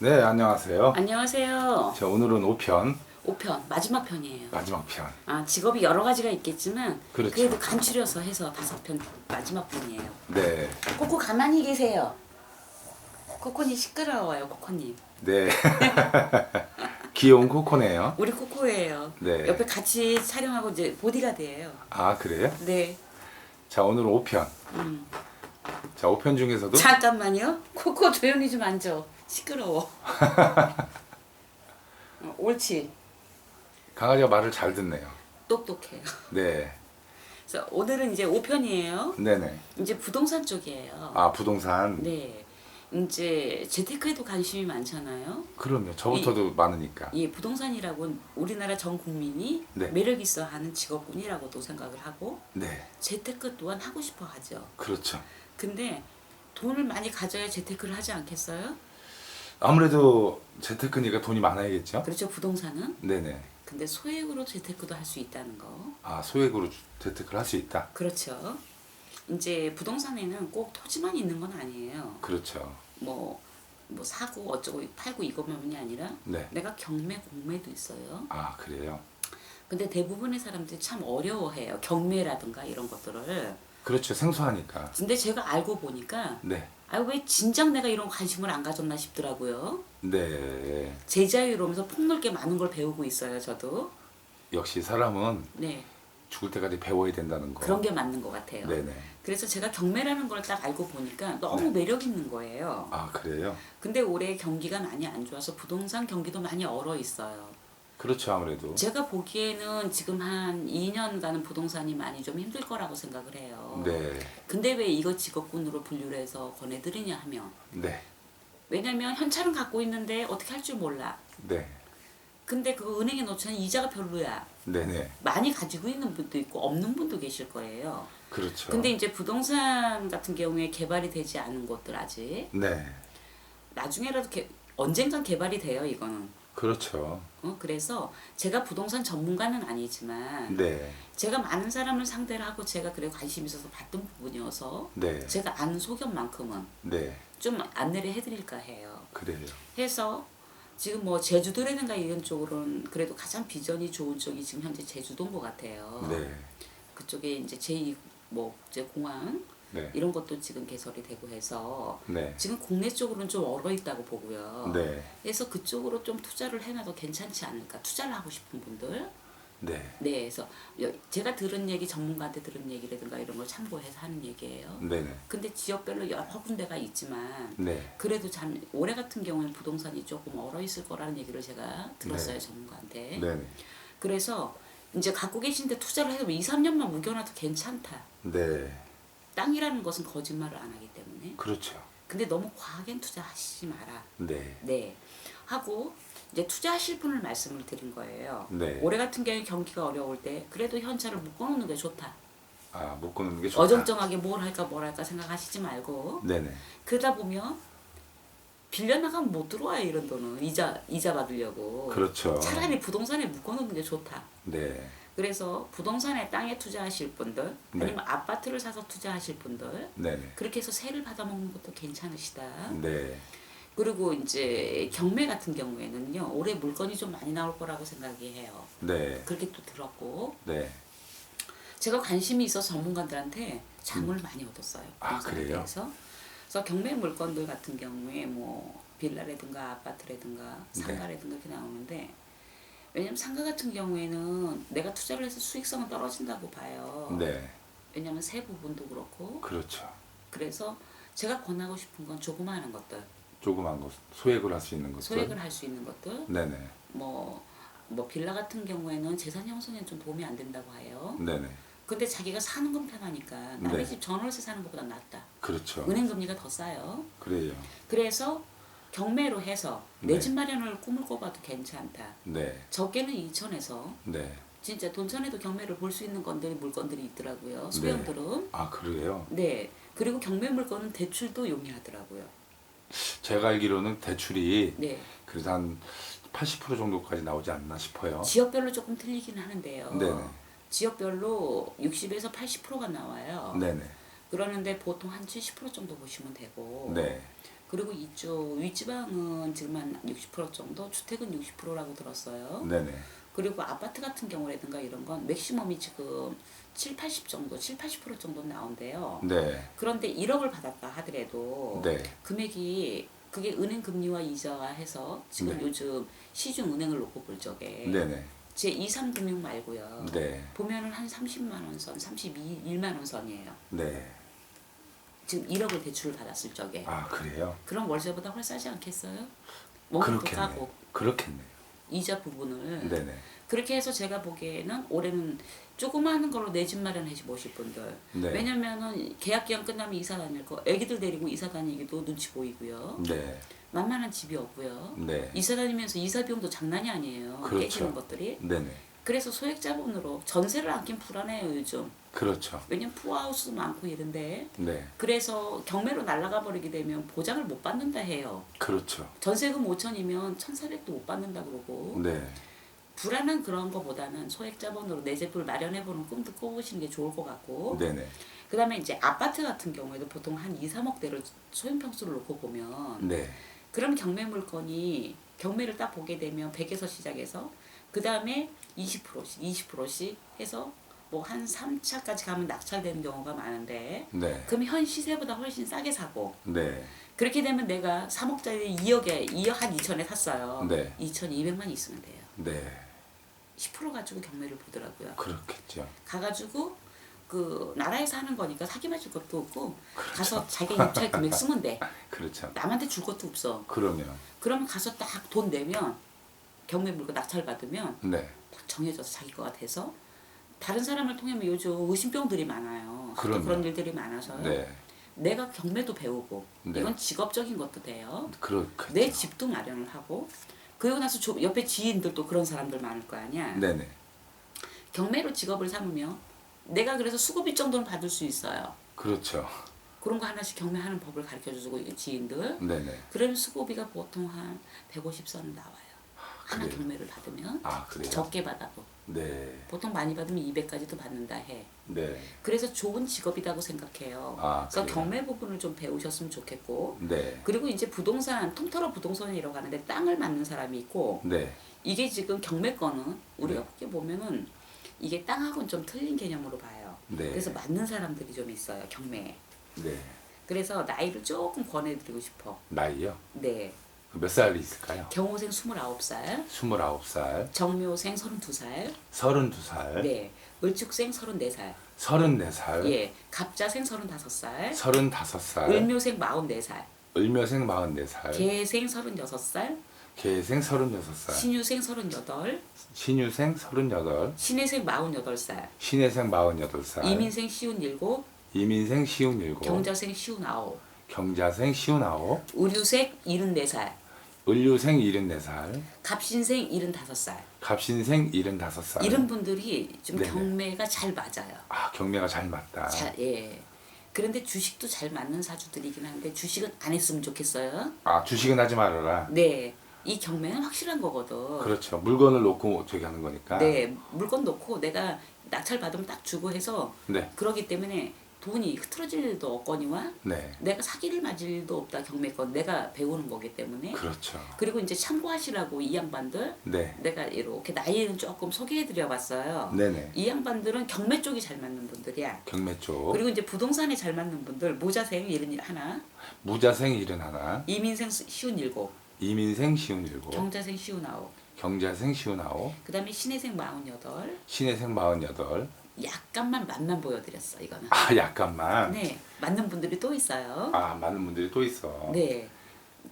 네, 안녕하세요. 안녕하세요. 자, 오늘은 5편, 5편 마지막 편이에요. 마지막 편. 직업이 여러 가지가 있겠지만 그렇죠. 그래도 간추려서 해서 5편 마지막 편이에요. 네, 코코 가만히 계세요. 코코님 시끄러워요, 코코님. 네. 귀여운 코코네요. 우리 코코예요. 네. 옆에 같이 촬영하고 이제 보디가드예요. 아, 그래요? 네. 자, 오늘은 5편. 자, 5편 중에서도 잠깐만요. 코코 조용히 좀 앉아. 시끄러워. 옳지. 강아지가 말을 잘 듣네요. 똑똑해요. 네, 그래서 오늘은 이제 5편이에요. 네네. 이제 부동산 쪽이에요. 아, 부동산. 네. 이제 재테크에도 관심이 많잖아요. 그럼요. 저부터도 많으니까. 이 부동산이라고 우리나라 전 국민이 네. 매력 있어 하는 직업군이라고도 생각을 하고 네, 재테크 또한 하고 싶어 하죠. 그렇죠. 근데 돈을 많이 가져야 재테크를 하지 않겠어요? 아무래도 재테크니까 돈이 많아야겠죠? 그렇죠. 부동산은. 네네. 근데 소액으로 재테크도 할 수 있다는 거. 아, 소액으로 재테크를 할 수 있다. 그렇죠. 이제 부동산에는 꼭 토지만 있는 건 아니에요. 그렇죠. 뭐 사고 어쩌고 팔고 이것만이 아니라 네. 내가 경매 공매도 있어요. 아, 그래요? 근데 대부분의 사람들이 참 어려워해요. 경매라든가 이런 것들을. 그렇죠. 생소하니까. 근데 제가 알고 보니까 네. 왜 진작 내가 이런 관심을 안 가졌나 싶더라고요. 네. 제자유 이러면서 폭넓게 많은 걸 배우고 있어요. 저도. 역시 사람은 네. 죽을 때까지 배워야 된다는 거. 그런 게 맞는 것 같아요. 네네. 그래서 제가 경매라는 걸 딱 알고 보니까 너무 네. 매력 있는 거예요. 아, 그래요? 근데 올해 경기가 많이 안 좋아서 부동산 경기도 많이 얼어 있어요. 그렇죠, 아무래도. 제가 보기에는 지금 한 2년간은 부동산이 많이 좀 힘들 거라고 생각을 해요. 네. 근데 왜 이거 직업군으로 분류를 해서 권해드리냐 하면 네. 왜냐면 현찰은 갖고 있는데 어떻게 할 줄 몰라. 네. 근데 그거 은행에 놓치는 이자가 별로야. 네네. 많이 가지고 있는 분도 있고 없는 분도 계실 거예요. 그렇죠. 근데 이제 부동산 같은 경우에 개발이 되지 않은 곳들 아직 네. 나중에라도 언젠간 개발이 돼요 이거는. 그렇죠. 그래서 제가 부동산 전문가는 아니지만 네. 제가 많은 사람을 상대를 하고 제가 그래 관심 있어서 봤던 부분이어서 네. 제가 아는 소견만큼은 네. 좀 안내를 해드릴까 해요. 그래요. 해서 지금 뭐 제주도라든가 이런 쪽으로는 그래도 가장 비전이 좋은 쪽이 지금 현재 제주도인 것 같아요. 네. 그쪽에 이제 제2 뭐 국제공항 네. 이런 것도 지금 개설이 되고 해서 네. 지금 국내 쪽으로는 좀 얼어 있다고 보고요. 네. 그래서 그쪽으로 좀 투자를 해놔도 괜찮지 않을까. 투자를 하고 싶은 분들. 네. 네, 그래서 제가 들은 얘기 전문가한테 들은 얘기라든가 이런 걸 참고해서 하는 얘기예요. 네네. 근데 지역별로 여러 군데가 있지만 네. 그래도 참 올해 같은 경우는 부동산이 조금 얼어 있을 거라는 얘기를 제가 들었어요. 네. 전문가한테. 네네. 그래서 이제 갖고 계신데 투자를 해도 2, 3년만 묵여놔도 괜찮다. 네. 땅이라는 것은 거짓말을 안 하기 때문에. 그렇죠. 근데 너무 과하게 투자하시지 마라. 네. 네. 하고 이제 투자하실 분을 말씀을 드린 거예요. 네. 올해 같은 경우에 경기가 어려울 때 그래도 현찰을 묶어놓는 게 좋다. 아, 묶어놓는 게 좋다. 어정쩡하게 뭘 할까 생각하시지 말고 네네. 그러다 보면 빌려나가면 못 들어와요. 이런 돈은 이자 받으려고. 그렇죠. 차라리 부동산에 묶어놓는 게 좋다. 네. 그래서 부동산에 땅에 투자하실 분들 네. 아니면 아파트를 사서 투자하실 분들 네네. 그렇게 해서 세를 받아먹는 것도 괜찮으시다. 네. 그리고 이제 경매 같은 경우에는요 올해 물건이 좀 많이 나올 거라고 생각이 해요. 네. 그렇게 또 들었고 네. 제가 관심이 있어서 전문가들한테 장을 많이 얻었어요. 아, 부동산에 그래요? 대해서. 그래서 경매 물건들 같은 경우에 뭐 빌라라든가 아파트라든가 상가라든가 이렇게 나오는데 왜냐면 상가 같은 경우에는 내가 투자를 해서 수익성은 떨어진다고 봐요. 네. 왜냐면 세 부분도 그렇고 그렇죠. 그래서 제가 권하고 싶은 건 조그마한 것들 조그만 것, 소액으로 할 수 있는 것들. 소액을 할 수 있는 것들 네네. 뭐 빌라 같은 경우에는 재산 형성에 좀 도움이 안 된다고 해요. 네네. 근데 자기가 사는 건 편하니까 남의 네. 집 전월세 사는 것보다 낫다. 그렇죠. 은행 금리가 더 싸요. 그래요. 그래서 경매로 해서 내 네. 집 마련을 꿈을 꿔봐도 괜찮다. 네. 적게는 2천에서 네. 진짜 돈천에도 경매를 볼 수 있는 물건들이 있더라고요. 소형들은. 아, 그래요? 네. 그리고 경매 물건은 대출도 용이하더라고요. 제가 알기로는 대출이 네. 그래도 한 80% 정도까지 나오지 않나 싶어요. 지역별로 조금 틀리긴 하는데요. 네네. 지역별로 60에서 80%가 나와요. 네네. 그러는데 보통 한 70% 정도 보시면 되고 네. 그리고 이쪽 윗지방은 지금 한 60% 정도, 주택은 60%라고 들었어요. 네네. 그리고 아파트 같은 경우라든가 이런 건 맥시멈이 지금 7, 80 정도, 7, 80% 정도 나온대요. 네. 그런데 1억을 받았다 하더라도 네. 금액이 그게 은행 금리와 이자와 해서 지금 네. 요즘 시중 은행을 놓고 볼 적에 네네. 제 23금융 말고요. 네. 보면은 한 30만 원 선, 31만 원 선이에요. 네. 지금 1억을 대출을 받았을 적에. 아 그래요? 그럼 월세보다 훨 싸지 않겠어요? 원금도 그렇겠네요. 싸고 그렇겠네요. 이자 부분을. 네네. 그렇게 해서 제가 보기에는 올해는 조그마한 걸로 내 집 마련해 보실 분들. 네. 왜냐면은 계약 기간 끝나면 이사 다닐 거. 애기들 데리고 이사 다니기도 눈치 보이고요. 네. 만만한 집이 없고요. 네. 이사 다니면서 이사 비용도 장난이 아니에요. 그렇죠. 깨지는 것들이. 네네. 그래서 소액자본으로 전세를 안긴 불안해요 요즘. 그렇죠. 왜냐면 푸하우스도 많고 이런데. 네. 그래서 경매로 날아가 버리게 되면 보장을 못 받는다 해요. 그렇죠. 전세금 5천이면 1,400도 못 받는다 그러고. 네. 불안한 그런 거보다는 소액자본으로 내 집을 마련해보는 꿈도 꿔보시는 게 좋을 것 같고. 네네. 그 다음에 이제 아파트 같은 경우에도 보통 한 2, 3억대를 소형평수를 놓고 보면. 네. 그럼 경매 물건이 경매를 딱 보게 되면 100에서 시작해서 그 다음에 20%씩 20%씩 해서 뭐 한 3차까지 가면 낙찰되는 경우가 많은데. 네. 그럼 현 시세보다 훨씬 싸게 사고. 네. 그렇게 되면 내가 3억짜리 2억 한 2천에 샀어요. 네. 2,200만 있으면 돼요. 네. 10% 가지고 경매를 보더라고요. 그렇겠죠. 가가지고 그 나라에서 하는 거니까 사기 맞을 것도 없고. 그렇죠. 가서 자기 입찰 금액 쓰면 돼. 그렇죠. 남한테 줄 것도 없어. 그러면. 그러면 가서 딱 돈 내면 경매 물건 낙찰 받으면 네. 딱 정해져서 자기 거가 돼서 다른 사람을 통하면 요즘 의심병들이 많아요. 그럼요. 그런 일들이 많아서요. 네. 내가 경매도 배우고. 네. 이건 직업적인 것도 돼요. 그렇겠죠. 내 집도 마련을 하고. 그리고 나서 옆에 지인들도 그런 사람들 많을 거 아니야. 네네. 경매로 직업을 삼으면 내가 그래서 수고비 정도는 받을 수 있어요. 그렇죠. 그런 거 하나씩 경매하는 법을 가르쳐주고 지인들. 네네. 그럼 수고비가 보통 한 150선은 나와요. 하나 그래요? 경매를 받으면. 아 그래요? 적게 받아도. 네. 보통 많이 받으면 200까지도 받는다 해. 네. 그래서 좋은 직업이라고 생각해요. 아, 그래서 그래요? 경매 부분을 좀 배우셨으면 좋겠고. 네. 그리고 이제 부동산, 통틀어 부동산이라고 하는데 땅을 맡는 사람이 있고. 네. 이게 지금 경매권은 우리가 네. 그렇게 보면은 이게 땅하고는 좀 틀린 개념으로 봐요. 네. 그래서 맞는 사람들이 좀 있어요, 경매에. 네. 그래서 나이를 조금 권해드리고 싶어. 나이요? 네. 몇 살이 있을까요? 경호생 29살, 29살, 정묘생 32살, 32살, 네. 을축생 34살, 34살, 예. 갑자생 35살, 35살, 을묘생 44살, 을묘생 44살, 개생 36살, 개생 36살, 신유생 38, 신유생 38, 신해생 48살, 신해생 48살, 이민생 57, 이민생 57, 경자생 59, 경자생 59, 의류생 74살, 을류생 74살, 갑신생 75살. 갑신생 75살. 이런 분들이 좀 네네. 경매가 잘 맞아요. 아, 경매가 잘 맞다. 예. 그런데 주식도 잘 맞는 사주들이긴 한데 주식은 안 했으면 좋겠어요. 아, 주식은 하지 말아라. 네. 이 경매는 확실한 거거든. 그렇죠. 물건을 놓고 저기 하는 거니까. 네. 물건 놓고 내가 낙찰 받으면 딱 주고 해서 네. 그러기 때문에 돈이 흐트러질 일도 없거니와 네. 내가 사기를 맞을 일도 없다. 경매권 내가 배우는 거기 때문에. 그렇죠. 그리고 이제 참고하시라고 이 양반들 네. 내가 이렇게 나이는 조금 소개해드려 봤어요. 네네. 이 양반들은 경매 쪽이 잘 맞는 분들이야. 경매 쪽. 그리고 이제 부동산에 잘 맞는 분들 모자생 71, 무자생 71, 이민생 57, 이민생 57, 경자생 59, 경자생 59, 그 다음에 신해생 48. 신해생 48. 약간만 맛만 보여드렸어 이거는. 아, 약간만. 네, 맞는 분들이 또 있어요. 아, 많은 분들이 또 있어. 네,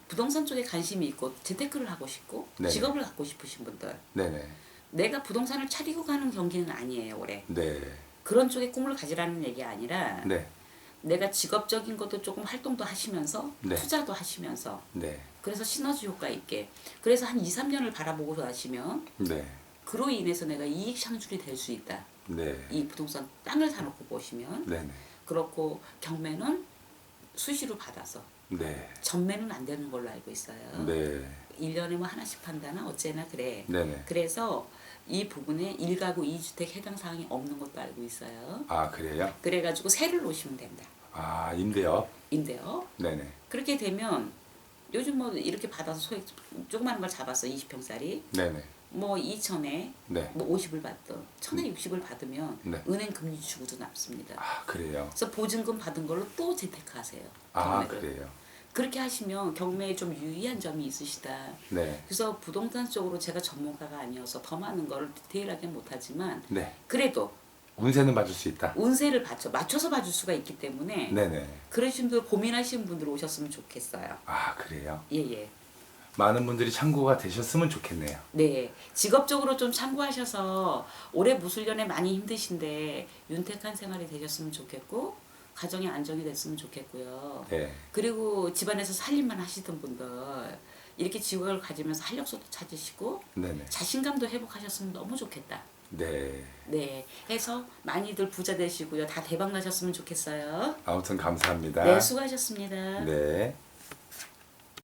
부동산 쪽에 관심이 있고 재테크를 하고 싶고 네네. 직업을 갖고 싶으신 분들. 네네. 내가 부동산을 차리고 가는 경기는 아니에요 올해. 네. 그런 쪽에 꿈을 가지라는 얘기 아니라 네. 내가 직업적인 것도 조금 활동도 하시면서 네. 투자도 하시면서 네. 그래서 시너지 효과 있게 그래서 한 2, 3년을 바라보고 하시면 네. 그로 인해서 내가 이익 창출이 될 수 있다. 네. 이 부동산 땅을 사놓고 보시면 네네. 그렇고 경매는 수시로 받아서 네. 전매는 안 되는 걸로 알고 있어요. 네. 1년에 뭐 하나씩 판다나 어째나 그래. 네네. 그래서 이 부분에 1가구 2주택 해당 사항이 없는 것도 알고 있어요. 아, 그래요? 그래가지고 세를 놓으시면 된다. 아, 임대업? 인데요. 네네. 그렇게 되면 요즘 뭐 이렇게 받아서 소액 조그마한 걸 잡았어 20평짜리 네네. 뭐 2천에 네. 뭐 50을 받든 1,000에 60을 받으면 네. 은행 금리 주고도 남습니다. 아 그래요. 그래서 보증금 받은 걸로 또 재테크하세요. 아 경매를. 그래요. 그렇게 하시면 경매에 좀 유의한 점이 있으시다. 네. 그래서 부동산 쪽으로 제가 전문가가 아니어서 더 많은 걸 디테일하게 못하지만 네. 그래도 운세는 봐줄 수 있다. 운세를 맞춰서 봐줄 수가 있기 때문에 네네. 그러신 분들 고민하시는 분들 오셨으면 좋겠어요. 아 그래요. 예예. 많은 분들이 참고가 되셨으면 좋겠네요. 네, 직업적으로 좀 참고하셔서 올해 무술년에 많이 힘드신데 윤택한 생활이 되셨으면 좋겠고 가정의 안정이 됐으면 좋겠고요. 네. 그리고 집안에서 살림만 하시던 분들 이렇게 직업을 가지면서 활력소도 찾으시고 네네. 자신감도 회복하셨으면 너무 좋겠다. 네. 네, 해서 많이들 부자 되시고요. 다 대박 나셨으면 좋겠어요. 아무튼 감사합니다. 네, 수고하셨습니다. 네.